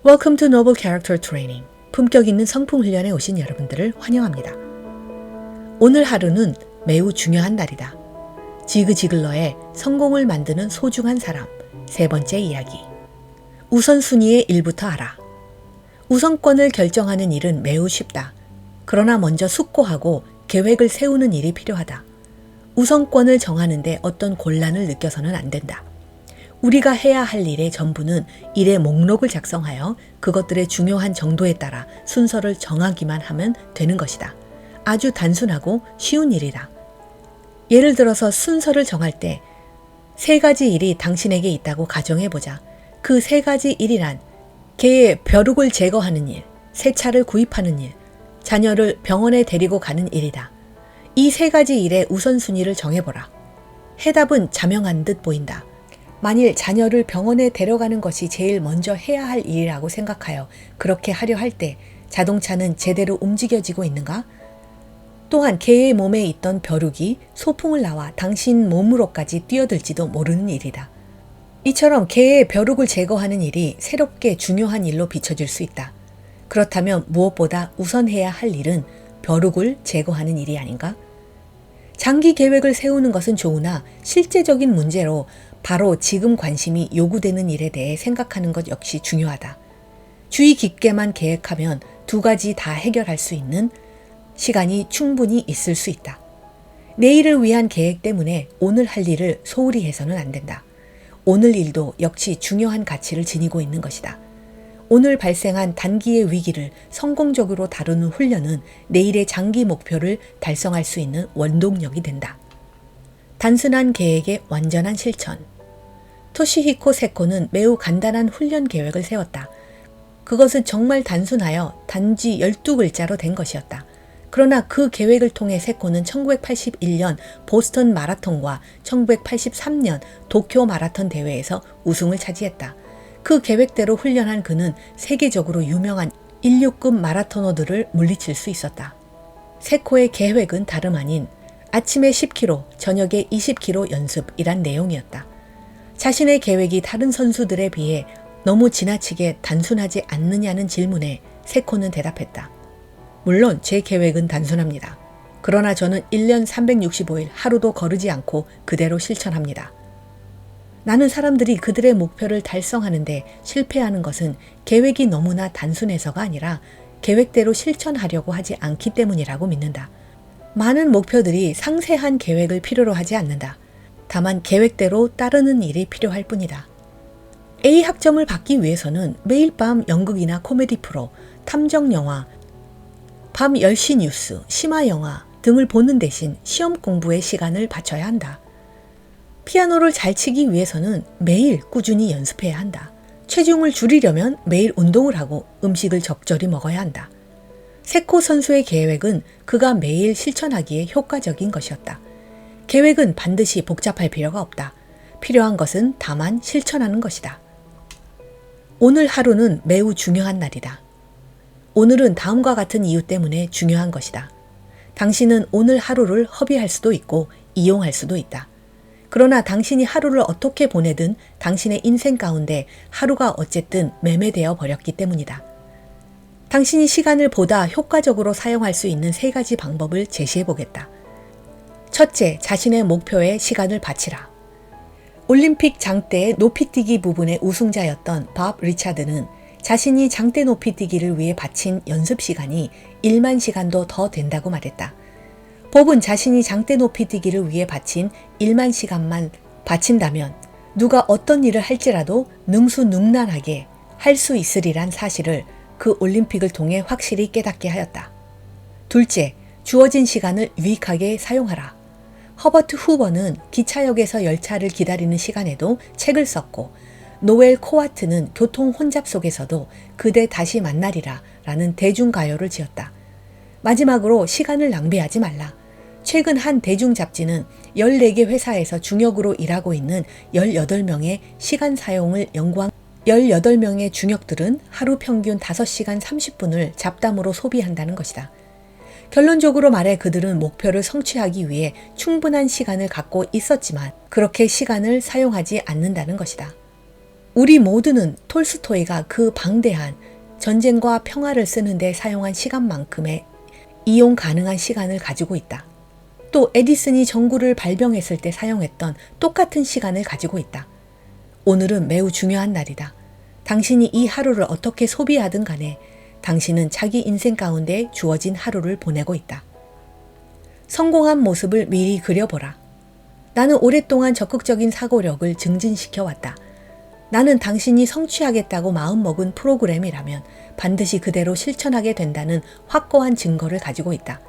Welcome to Noble Character Training. 품격 있는 성품 훈련에 오신 여러분들을 환영합니다. 오늘 하루는 매우 중요한 날이다. 지그 지글러의 성공을 만드는 소중한 사람 세 번째 이야기. 우선순위의 일부터 알아. 우선권을 결정하는 일은 매우 쉽다. 그러나 먼저 숙고하고 계획을 세우는 일이 필요하다. 우선권을 정하는데 어떤 곤란을 느껴서는 안 된다. 우리가 해야 할 일의 전부는 일의 목록을 작성하여 그것들의 중요한 정도에 따라 순서를 정하기만 하면 되는 것이다. 아주 단순하고 쉬운 일이다. 예를 들어서 순서를 정할 때 세 가지 일이 당신에게 있다고 가정해보자. 그 세 가지 일이란 개의 벼룩을 제거하는 일, 새 차를 구입하는 일, 자녀를 병원에 데리고 가는 일이다. 이 세 가지 일의 우선순위를 정해보라. 해답은 자명한 듯 보인다. 만일 자녀를 병원에 데려가는 것이 제일 먼저 해야 할 일이라고 생각하여 그렇게 하려 할 때 자동차는 제대로 움직여지고 있는가? 또한 개의 몸에 있던 벼룩이 소풍을 나와 당신 몸으로까지 뛰어들지도 모르는 일이다. 이처럼 개의 벼룩을 제거하는 일이 새롭게 중요한 일로 비춰질 수 있다. 그렇다면 무엇보다 우선해야 할 일은 벼룩을 제거하는 일이 아닌가? 장기 계획을 세우는 것은 좋으나 실제적인 문제로 바로 지금 관심이 요구되는 일에 대해 생각하는 것 역시 중요하다. 주의 깊게만 계획하면 두 가지 다 해결할 수 있는 시간이 충분히 있을 수 있다. 내일을 위한 계획 때문에 오늘 할 일을 소홀히 해서는 안 된다. 오늘 일도 역시 중요한 가치를 지니고 있는 것이다. 오늘 발생한 단기의 위기를 성공적으로 다루는 훈련은 내일의 장기 목표를 달성할 수 있는 원동력이 된다. 단순한 계획의 완전한 실천. 토시히코 세코는 매우 간단한 훈련 계획을 세웠다. 그것은 정말 단순하여 단지 12글자로 된 것이었다. 그러나 그 계획을 통해 세코는 1981년 보스턴 마라톤과 1983년 도쿄 마라톤 대회에서 우승을 차지했다. 그 계획대로 훈련한 그는 세계적으로 유명한 16급 마라토너들을 물리칠 수 있었다. 세코의 계획은 다름 아닌 아침에 10km, 저녁에 20km 연습이란 내용이었다. 자신의 계획이 다른 선수들에 비해 너무 지나치게 단순하지 않느냐는 질문에 세코는 대답했다. 물론 제 계획은 단순합니다. 그러나 저는 1년 365일 하루도 거르지 않고 그대로 실천합니다. 나는 사람들이 그들의 목표를 달성하는데 실패하는 것은 계획이 너무나 단순해서가 아니라 계획대로 실천하려고 하지 않기 때문이라고 믿는다. 많은 목표들이 상세한 계획을 필요로 하지 않는다. 다만 계획대로 따르는 일이 필요할 뿐이다. A 학점을 받기 위해서는 매일 밤 연극이나 코미디 프로, 탐정 영화, 밤 10시 뉴스, 심화 영화 등을 보는 대신 시험 공부에 시간을 바쳐야 한다. 피아노를 잘 치기 위해서는 매일 꾸준히 연습해야 한다. 체중을 줄이려면 매일 운동을 하고 음식을 적절히 먹어야 한다. 세코 선수의 계획은 그가 매일 실천하기에 효과적인 것이었다. 계획은 반드시 복잡할 필요가 없다. 필요한 것은 다만 실천하는 것이다. 오늘 하루는 매우 중요한 날이다. 오늘은 다음과 같은 이유 때문에 중요한 것이다. 당신은 오늘 하루를 허비할 수도 있고 이용할 수도 있다. 그러나 당신이 하루를 어떻게 보내든 당신의 인생 가운데 하루가 어쨌든 매매되어 버렸기 때문이다. 당신이 시간을 보다 효과적으로 사용할 수 있는 세 가지 방법을 제시해 보겠다. 첫째, 자신의 목표에 시간을 바치라. 올림픽 장대 높이뛰기 부분의 우승자였던 밥 리차드는 자신이 장대 높이뛰기를 위해 바친 연습 시간이 1만 시간도 더 된다고 말했다. 법은 자신이 장대 높이뛰기를 위해 바친 1만 시간만 바친다면 누가 어떤 일을 할지라도 능수능란하게 할 수 있으리란 사실을 그 올림픽을 통해 확실히 깨닫게 하였다. 둘째, 주어진 시간을 유익하게 사용하라. 허버트 후버는 기차역에서 열차를 기다리는 시간에도 책을 썼고 노엘 코와트는 교통 혼잡 속에서도 그대 다시 만나리라 라는 대중가요를 지었다. 마지막으로 시간을 낭비하지 말라. 최근 한 대중 잡지는 14개 회사에서 중역으로 일하고 있는 18명의 시간 사용을 연구한 18명의 중역들은 하루 평균 5시간 30분을 잡담으로 소비한다는 것이다. 결론적으로 말해 그들은 목표를 성취하기 위해 충분한 시간을 갖고 있었지만 그렇게 시간을 사용하지 않는다는 것이다. 우리 모두는 톨스토이가 그 방대한 전쟁과 평화를 쓰는데 사용한 시간만큼의 이용 가능한 시간을 가지고 있다. 또 에디슨이 전구를 발명했을 때 사용했던 똑같은 시간을 가지고 있다. 오늘은 매우 중요한 날이다. 당신이 이 하루를 어떻게 소비하든 간에 당신은 자기 인생 가운데 주어진 하루를 보내고 있다. 성공한 모습을 미리 그려보라. 나는 오랫동안 적극적인 사고력을 증진시켜왔다. 나는 당신이 성취하겠다고 마음먹은 프로그램이라면 반드시 그대로 실천하게 된다는 확고한 증거를 가지고 있다.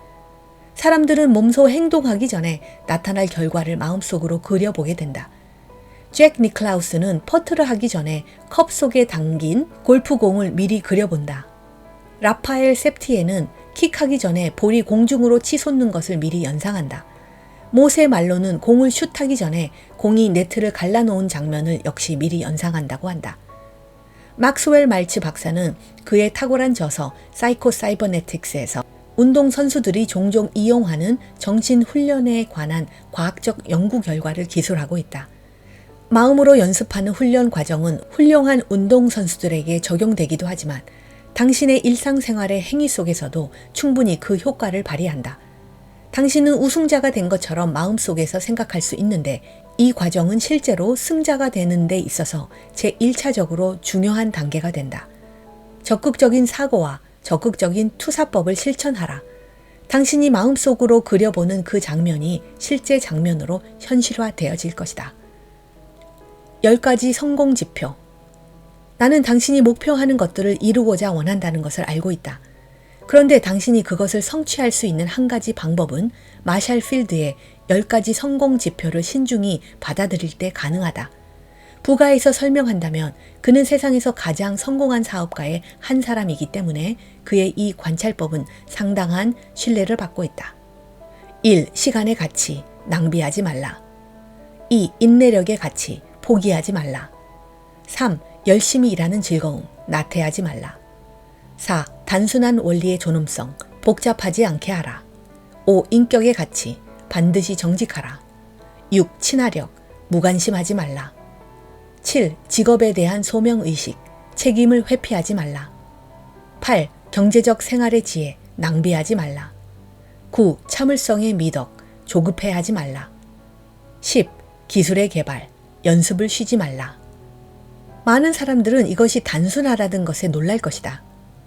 사람들은 몸소 행동하기 전에 나타날 결과를 마음속으로 그려보게 된다. 잭 니클라우스는 퍼트를 하기 전에 컵 속에 담긴 골프공을 미리 그려본다. 라파엘 셉티에는 킥하기 전에 볼이 공중으로 치솟는 것을 미리 연상한다. 모세 말로는 공을 슛하기 전에 공이 네트를 갈라놓은 장면을 역시 미리 연상한다고 한다. 막스웰 말츠 박사는 그의 탁월한 저서 사이코 사이버네틱스에서 운동선수들이 종종 이용하는 정신훈련에 관한 과학적 연구 결과를 기술하고 있다. 마음으로 연습하는 훈련 과정은 훌륭한 운동선수들에게 적용되기도 하지만 당신의 일상생활의 행위 속에서도 충분히 그 효과를 발휘한다. 당신은 우승자가 된 것처럼 마음속에서 생각할 수 있는데 이 과정은 실제로 승자가 되는 데 있어서 제1차적으로 중요한 단계가 된다. 적극적인 사고와 적극적인 투사법을 실천하라. 당신이 마음속으로 그려보는 그 장면이 실제 장면으로 현실화되어질 것이다. 10가지 성공 지표. 나는 당신이 목표하는 것들을 이루고자 원한다는 것을 알고 있다. 그런데 당신이 그것을 성취할 수 있는 한 가지 방법은 마샬 필드의 10가지 성공 지표를 신중히 받아들일 때 가능하다. 부가해서 설명한다면 그는 세상에서 가장 성공한 사업가의 한 사람이기 때문에 그의 이 관찰법은 상당한 신뢰를 받고 있다. 1. 시간의 가치, 낭비하지 말라. 2. 인내력의 가치, 포기하지 말라. 3. 열심히 일하는 즐거움, 나태하지 말라. 4. 단순한 원리의 존엄성, 복잡하지 않게 하라. 5. 인격의 가치, 반드시 정직하라. 6. 친화력, 무관심하지 말라. 7. 직업에 대한 소명의식, 책임을 회피하지 말라. 8. 경제적 생활의 지혜, 낭비하지 말라. 9. 참을성의 미덕, 조급해하지 말라. 10. 기술의 개발, 연습을 쉬지 말라. 많은 사람들은 이것이 단순하다는 것에 놀랄 것이다.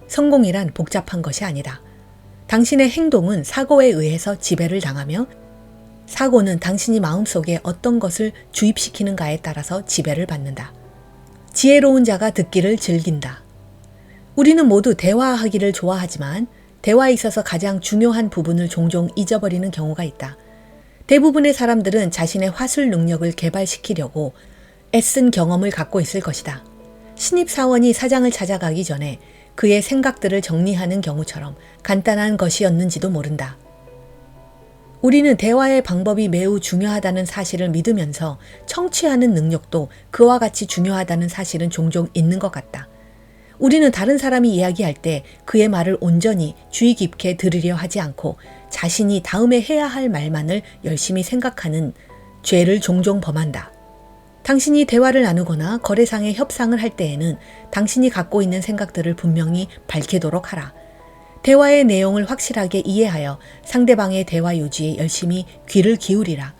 성공이란 복잡한 것이 아니다. 당신의 행동은 사고에 의해서 지배를 당하며 사고는 당신이 마음속에 어떤 것을 주입시키는가에 따라서 지배를 받는다. 지혜로운 자가 듣기를 즐긴다. 우리는 모두 대화하기를 좋아하지만 대화에 있어서 가장 중요한 부분을 종종 잊어버리는 경우가 있다. 대부분의 사람들은 자신의 화술 능력을 개발시키려고 애쓴 경험을 갖고 있을 것이다. 신입사원이 사장을 찾아가기 전에 그의 생각들을 정리하는 경우처럼 간단한 것이었는지도 모른다. 우리는 대화의 방법이 매우 중요하다는 사실을 믿으면서 청취하는 능력도 그와 같이 중요하다는 사실은 종종 있는 것 같다. 우리는 다른 사람이 이야기할 때 그의 말을 온전히 주의 깊게 들으려 하지 않고 자신이 다음에 해야 할 말만을 열심히 생각하는 죄를 종종 범한다. 당신이 대화를 나누거나 거래상의 협상을 할 때에는 당신이 갖고 있는 생각들을 분명히 밝히도록 하라. 대화의 내용을 확실하게 이해하여 상대방의 대화 유지에 열심히 귀를 기울이라.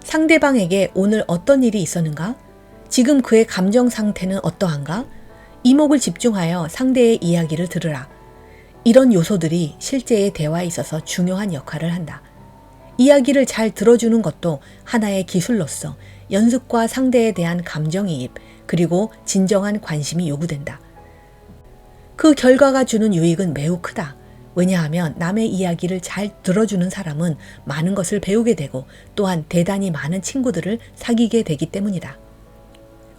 상대방에게 오늘 어떤 일이 있었는가? 지금 그의 감정 상태는 어떠한가? 이목을 집중하여 상대의 이야기를 들으라. 이런 요소들이 실제의 대화에 있어서 중요한 역할을 한다. 이야기를 잘 들어주는 것도 하나의 기술로서 연습과 상대에 대한 감정이입, 그리고 진정한 관심이 요구된다. 그 결과가 주는 유익은 매우 크다. 왜냐하면 남의 이야기를 잘 들어주는 사람은 많은 것을 배우게 되고 또한 대단히 많은 친구들을 사귀게 되기 때문이다.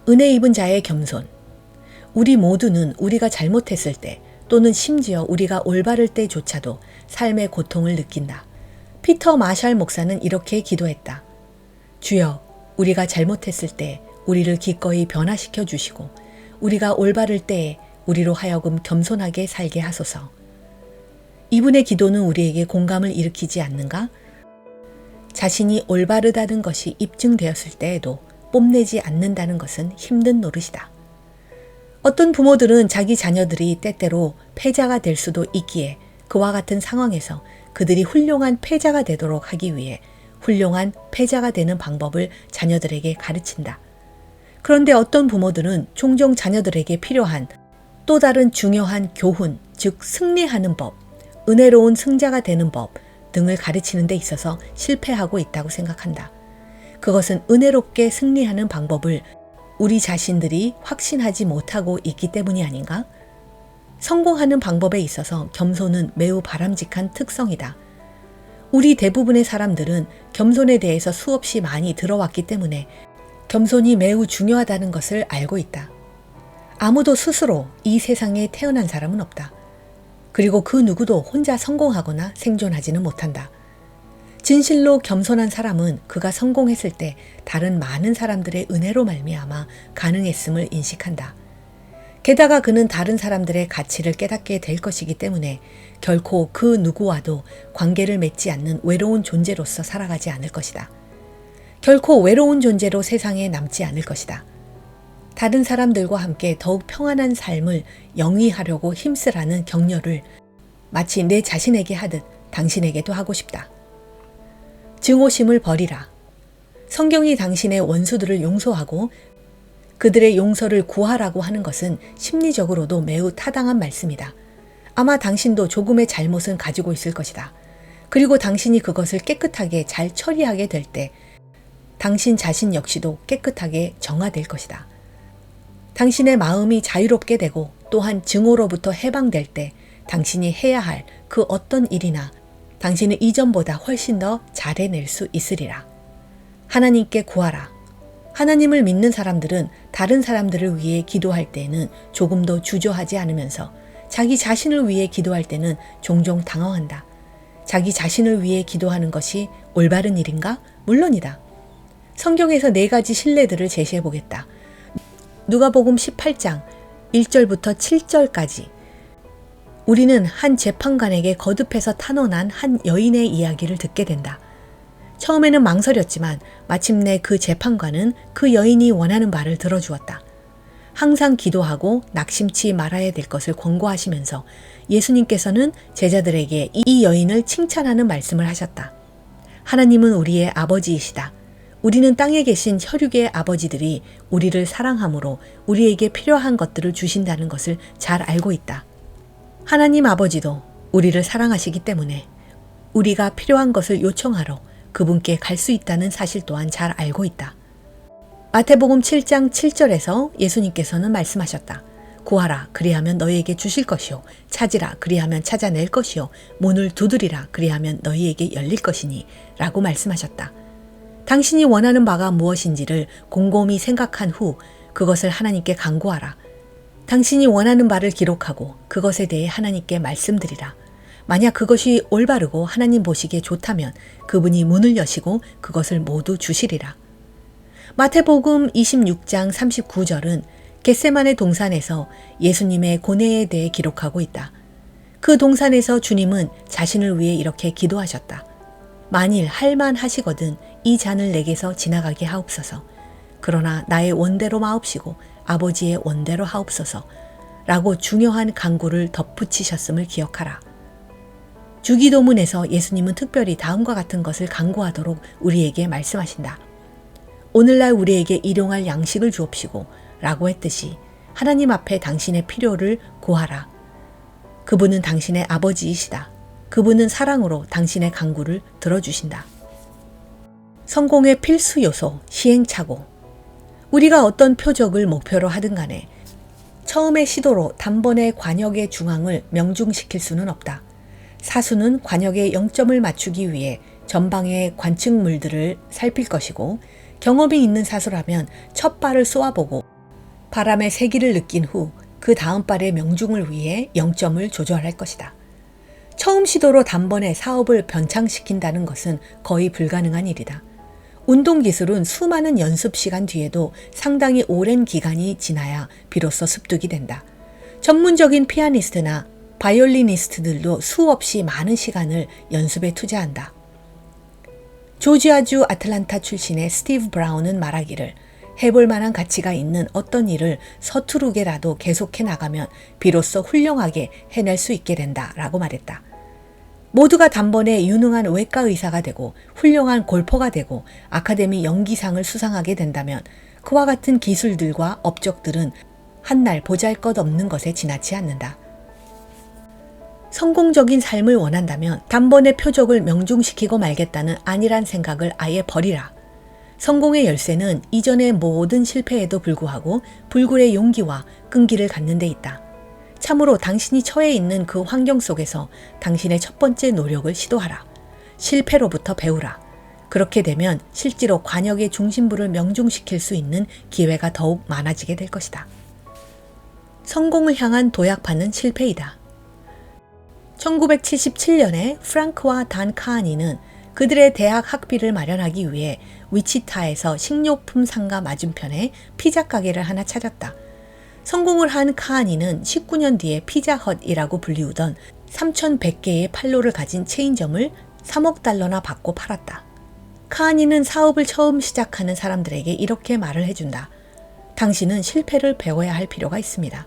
은혜 입은 자의 겸손. 우리 모두는 우리가 잘못했을 때 또는 심지어 우리가 올바를 때조차도 삶의 고통을 느낀다. 피터 마샬 목사는 이렇게 기도했다. 주여, 우리가 잘못했을 때 우리를 기꺼이 변화시켜 주시고 우리가 올바를 때에 우리로 하여금 겸손하게 살게 하소서. 이분의 기도는 우리에게 공감을 일으키지 않는가? 자신이 올바르다는 것이 입증되었을 때에도 뽐내지 않는다는 것은 힘든 노릇이다. 어떤 부모들은 자기 자녀들이 때때로 패자가 될 수도 있기에 그와 같은 상황에서 그들이 훌륭한 패자가 되도록 하기 위해 훌륭한 패자가 되는 방법을 자녀들에게 가르친다. 그런데 어떤 부모들은 종종 자녀들에게 필요한 또 다른 중요한 교훈, 즉 승리하는 법, 은혜로운 승자가 되는 법 등을 가르치는 데 있어서 실패하고 있다고 생각한다. 그것은 은혜롭게 승리하는 방법을 우리 자신들이 확신하지 못하고 있기 때문이 아닌가? 성공하는 방법에 있어서 겸손은 매우 바람직한 특성이다. 우리 대부분의 사람들은 겸손에 대해서 수없이 많이 들어왔기 때문에 겸손이 매우 중요하다는 것을 알고 있다. 아무도 스스로 이 세상에 태어난 사람은 없다. 그리고 그 누구도 혼자 성공하거나 생존하지는 못한다. 진실로 겸손한 사람은 그가 성공했을 때 다른 많은 사람들의 은혜로 말미암아 가능했음을 인식한다. 게다가 그는 다른 사람들의 가치를 깨닫게 될 것이기 때문에 결코 그 누구와도 관계를 맺지 않는 외로운 존재로서 살아가지 않을 것이다. 결코 외로운 존재로 세상에 남지 않을 것이다. 다른 사람들과 함께 더욱 평안한 삶을 영위하려고 힘쓰라는 격려를 마치 내 자신에게 하듯 당신에게도 하고 싶다. 증오심을 버리라. 성경이 당신의 원수들을 용서하고 그들의 용서를 구하라고 하는 것은 심리적으로도 매우 타당한 말씀이다. 아마 당신도 조금의 잘못은 가지고 있을 것이다. 그리고 당신이 그것을 깨끗하게 잘 처리하게 될 때 당신 자신 역시도 깨끗하게 정화될 것이다. 당신의 마음이 자유롭게 되고 또한 증오로부터 해방될 때 당신이 해야 할 그 어떤 일이나 당신은 이전보다 훨씬 더 잘해낼 수 있으리라. 하나님께 구하라. 하나님을 믿는 사람들은 다른 사람들을 위해 기도할 때에는 조금도 주저하지 않으면서 자기 자신을 위해 기도할 때는 종종 당황한다. 자기 자신을 위해 기도하는 것이 올바른 일인가? 물론이다. 성경에서 4가지 신뢰들을 제시해 보겠다. 누가복음 18장 1절부터 7절까지 우리는 한 재판관에게 거듭해서 탄원한 한 여인의 이야기를 듣게 된다. 처음에는 망설였지만 마침내 그 재판관은 그 여인이 원하는 바를 들어주었다. 항상 기도하고 낙심치 말아야 될 것을 권고하시면서 예수님께서는 제자들에게 이 여인을 칭찬하는 말씀을 하셨다. 하나님은 우리의 아버지이시다. 우리는 땅에 계신 혈육의 아버지들이 우리를 사랑함으로 우리에게 필요한 것들을 주신다는 것을 잘 알고 있다. 하나님 아버지도 우리를 사랑하시기 때문에 우리가 필요한 것을 요청하러 그분께 갈 수 있다는 사실 또한 잘 알고 있다. 마태복음 7장 7절에서 예수님께서는 말씀하셨다. 구하라 그리하면 너희에게 주실 것이요 찾으라 그리하면 찾아낼 것이요 문을 두드리라 그리하면 너희에게 열릴 것이니 라고 말씀하셨다. 당신이 원하는 바가 무엇인지를 곰곰이 생각한 후 그것을 하나님께 간구하라. 당신이 원하는 바를 기록하고 그것에 대해 하나님께 말씀드리라. 만약 그것이 올바르고 하나님 보시기에 좋다면 그분이 문을 여시고 그것을 모두 주시리라. 마태복음 26장 39절은 겟세마네 동산에서 예수님의 고뇌에 대해 기록하고 있다. 그 동산에서 주님은 자신을 위해 이렇게 기도하셨다. 만일 할만하시거든 이 잔을 내게서 지나가게 하옵소서. 그러나 나의 원대로 마옵시고 아버지의 원대로 하옵소서 라고 중요한 간구를 덧붙이셨음을 기억하라. 주기도문에서 예수님은 특별히 다음과 같은 것을 간구하도록 우리에게 말씀하신다. 오늘날 우리에게 일용할 양식을 주옵시고 라고 했듯이 하나님 앞에 당신의 필요를 구하라. 그분은 당신의 아버지이시다. 그분은 사랑으로 당신의 간구를 들어주신다. 성공의 필수 요소, 시행착오. 우리가 어떤 표적을 목표로 하든 간에 처음의 시도로 단번에 관역의 중앙을 명중시킬 수는 없다. 사수는 관역의 0점을 맞추기 위해 전방의 관측물들을 살필 것이고 경험이 있는 사수라면 첫 발을 쏘아보고 바람의 세기를 느낀 후 그 다음 발의 명중을 위해 0점을 조절할 것이다. 처음 시도로 단번에 사업을 변창시킨다는 것은 거의 불가능한 일이다. 운동기술은 수많은 연습 시간 뒤에도 상당히 오랜 기간이 지나야 비로소 습득이 된다. 전문적인 피아니스트나 바이올리니스트들도 수없이 많은 시간을 연습에 투자한다. 조지아주 아틀란타 출신의 스티브 브라운은 말하기를 해볼 만한 가치가 있는 어떤 일을 서투르게라도 계속해 나가면 비로소 훌륭하게 해낼 수 있게 된다라고 말했다. 모두가 단번에 유능한 외과 의사가 되고 훌륭한 골퍼가 되고 아카데미 연기상을 수상하게 된다면 그와 같은 기술들과 업적들은 한날 보잘것없는 것에 지나치 않는다. 성공적인 삶을 원한다면 단번에 표적을 명중시키고 말겠다는 안일한 생각을 아예 버리라. 성공의 열쇠는 이전의 모든 실패에도 불구하고 불굴의 용기와 끈기를 갖는 데 있다. 참으로 당신이 처해 있는 그 환경 속에서 당신의 첫 번째 노력을 시도하라. 실패로부터 배우라. 그렇게 되면 실제로 관역의 중심부를 명중시킬 수 있는 기회가 더욱 많아지게 될 것이다. 성공을 향한 도약판은 실패이다. 1977년에 프랑크와 단 카하니는 그들의 대학 학비를 마련하기 위해 위치타에서 식료품 상가 맞은편에 피자 가게를 하나 찾았다. 성공을 한 카하니는 19년 뒤에 피자헛이라고 불리우던 3,100개의 판로를 가진 체인점을 3억 달러나 받고 팔았다. 카하니는 사업을 처음 시작하는 사람들에게 이렇게 말을 해준다. 당신은 실패를 배워야 할 필요가 있습니다.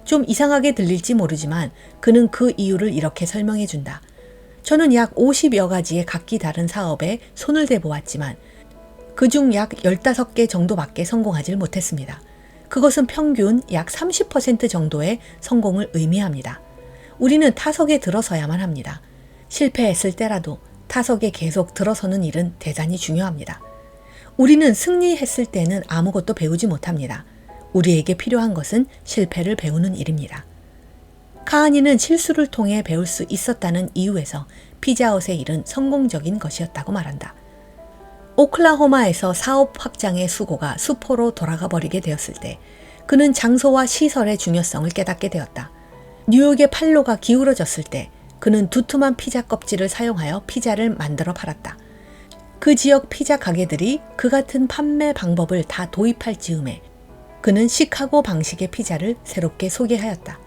좀 이상하게 들릴지 모르지만 그는 그 이유를 이렇게 설명해준다. 저는 약 50여 가지의 각기 다른 사업에 손을 대보았지만 그중 약 15개 정도밖에 성공하지 못했습니다. 그것은 평균 약 30% 정도의 성공을 의미합니다. 우리는 타석에 들어서야만 합니다. 실패했을 때라도 타석에 계속 들어서는 일은 대단히 중요합니다. 우리는 승리했을 때는 아무것도 배우지 못합니다. 우리에게 필요한 것은 실패를 배우는 일입니다. 카하니는 실수를 통해 배울 수 있었다는 이유에서 피자헛의 일은 성공적인 것이었다고 말한다. 오클라호마에서 사업 확장의 수고가 수포로 돌아가 버리게 되었을 때 그는 장소와 시설의 중요성을 깨닫게 되었다. 뉴욕의 판로가 기울어졌을 때 그는 두툼한 피자 껍질을 사용하여 피자를 만들어 팔았다. 그 지역 피자 가게들이 그 같은 판매 방법을 다 도입할 즈음에 그는 시카고 방식의 피자를 새롭게 소개하였다.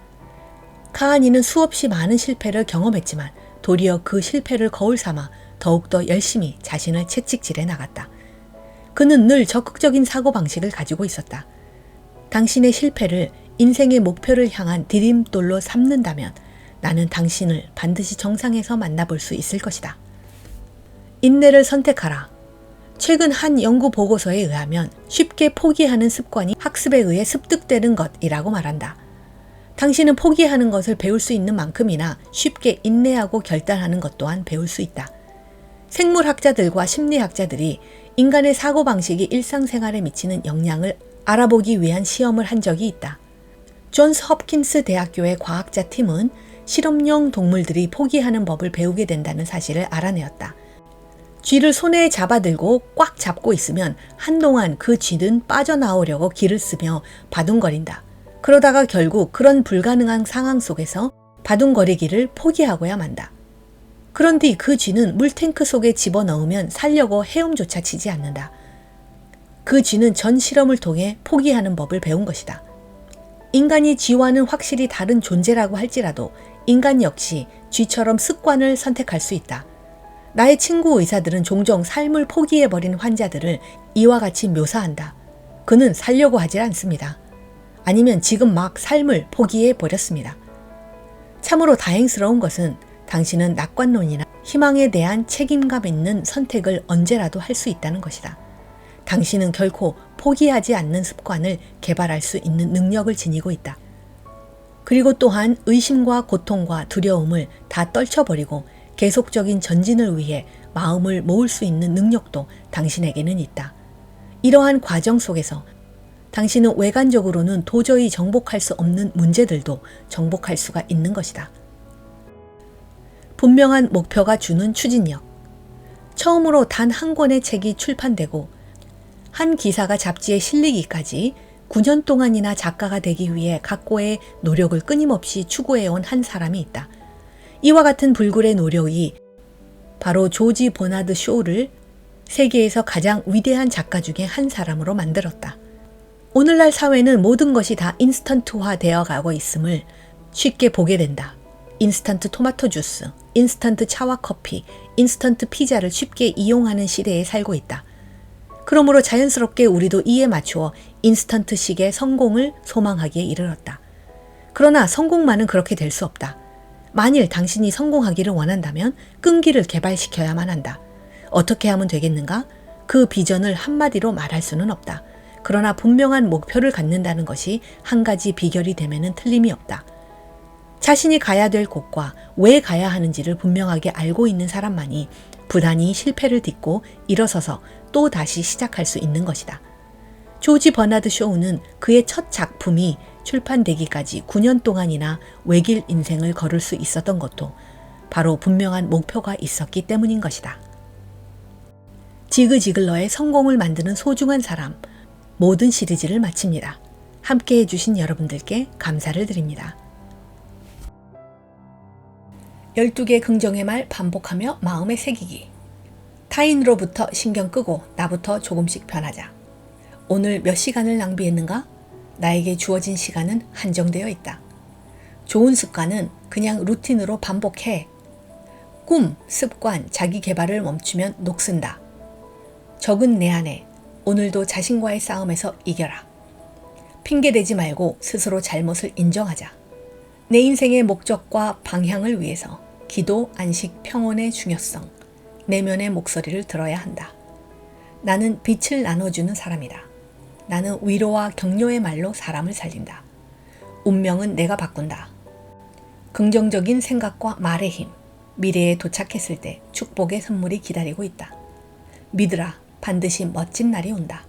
카하니는 수없이 많은 실패를 경험했지만 도리어 그 실패를 거울 삼아 더욱더 열심히 자신을 채찍질해 나갔다. 그는 늘 적극적인 사고방식을 가지고 있었다. 당신의 실패를 인생의 목표를 향한 디딤돌로 삼는다면 나는 당신을 반드시 정상에서 만나볼 수 있을 것이다. 인내를 선택하라. 최근 한 연구 보고서에 의하면 쉽게 포기하는 습관이 학습에 의해 습득되는 것이라고 말한다. 당신은 포기하는 것을 배울 수 있는 만큼이나 쉽게 인내하고 결단하는 것 또한 배울 수 있다. 생물학자들과 심리학자들이 인간의 사고방식이 일상생활에 미치는 영향을 알아보기 위한 시험을 한 적이 있다. 존스 홉킨스 대학교의 과학자 팀은 실험용 동물들이 포기하는 법을 배우게 된다는 사실을 알아내었다. 쥐를 손에 잡아들고 꽉 잡고 있으면 한동안 그 쥐는 빠져나오려고 기를 쓰며 바둥거린다. 그러다가 결국 그런 불가능한 상황 속에서 바둥거리기를 포기하고야 만다. 그런 뒤 그 쥐는 물탱크 속에 집어넣으면 살려고 헤엄조차 치지 않는다. 그 쥐는 전 실험을 통해 포기하는 법을 배운 것이다. 인간이 쥐와는 확실히 다른 존재라고 할지라도 인간 역시 쥐처럼 습관을 선택할 수 있다. 나의 친구 의사들은 종종 삶을 포기해버린 환자들을 이와 같이 묘사한다. 그는 살려고 하질 않습니다. 아니면 지금 막 삶을 포기해버렸습니다. 참으로 다행스러운 것은 당신은 낙관론이나 희망에 대한 책임감 있는 선택을 언제라도 할 수 있다는 것이다. 당신은 결코 포기하지 않는 습관을 개발할 수 있는 능력을 지니고 있다. 그리고 또한 의심과 고통과 두려움을 다 떨쳐버리고 계속적인 전진을 위해 마음을 모을 수 있는 능력도 당신에게는 있다. 이러한 과정 속에서 당신은 외관적으로는 도저히 정복할 수 없는 문제들도 정복할 수가 있는 것이다. 분명한 목표가 주는 추진력. 처음으로 단 한 권의 책이 출판되고 한 기사가 잡지에 실리기까지 9년 동안이나 작가가 되기 위해 각고의 노력을 끊임없이 추구해온 한 사람이 있다. 이와 같은 불굴의 노력이 바로 조지 버나드 쇼를 세계에서 가장 위대한 작가 중에 한 사람으로 만들었다. 오늘날 사회는 모든 것이 다 인스턴트화 되어 가고 있음을 쉽게 보게 된다. 인스턴트 토마토 주스, 인스턴트 차와 커피, 인스턴트 피자를 쉽게 이용하는 시대에 살고 있다. 그러므로 자연스럽게 우리도 이에 맞추어 인스턴트식의 성공을 소망하기에 이르렀다. 그러나 성공만은 그렇게 될 수 없다. 만일 당신이 성공하기를 원한다면 끈기를 개발시켜야만 한다. 어떻게 하면 되겠는가? 그 비전을 한마디로 말할 수는 없다. 그러나 분명한 목표를 갖는다는 것이 한 가지 비결이 되면은 틀림이 없다. 자신이 가야 될 곳과 왜 가야 하는지를 분명하게 알고 있는 사람만이 부단히 실패를 딛고 일어서서 또 다시 시작할 수 있는 것이다. 조지 버나드 쇼우는 그의 첫 작품이 출판되기까지 9년 동안이나 외길 인생을 걸을 수 있었던 것도 바로 분명한 목표가 있었기 때문인 것이다. 지그 지글러의 성공을 만드는 소중한 사람, 모든 시리즈를 마칩니다. 함께 해주신 여러분들께 감사를 드립니다. 12개 긍정의 말 반복하며 마음에 새기기. 타인으로부터 신경 끄고 나부터 조금씩 변하자. 오늘 몇 시간을 낭비했는가? 나에게 주어진 시간은 한정되어 있다. 좋은 습관은 그냥 루틴으로 반복해. 꿈, 습관, 자기 개발을 멈추면 녹슨다. 적은 내 안에 오늘도 자신과의 싸움에서 이겨라. 핑계대지 말고 스스로 잘못을 인정하자. 내 인생의 목적과 방향을 위해서 기도, 안식, 평온의 중요성, 내면의 목소리를 들어야 한다. 나는 빛을 나눠주는 사람이다. 나는 위로와 격려의 말로 사람을 살린다. 운명은 내가 바꾼다. 긍정적인 생각과 말의 힘, 미래에 도착했을 때 축복의 선물이 기다리고 있다. 믿으라, 반드시 멋진 날이 온다.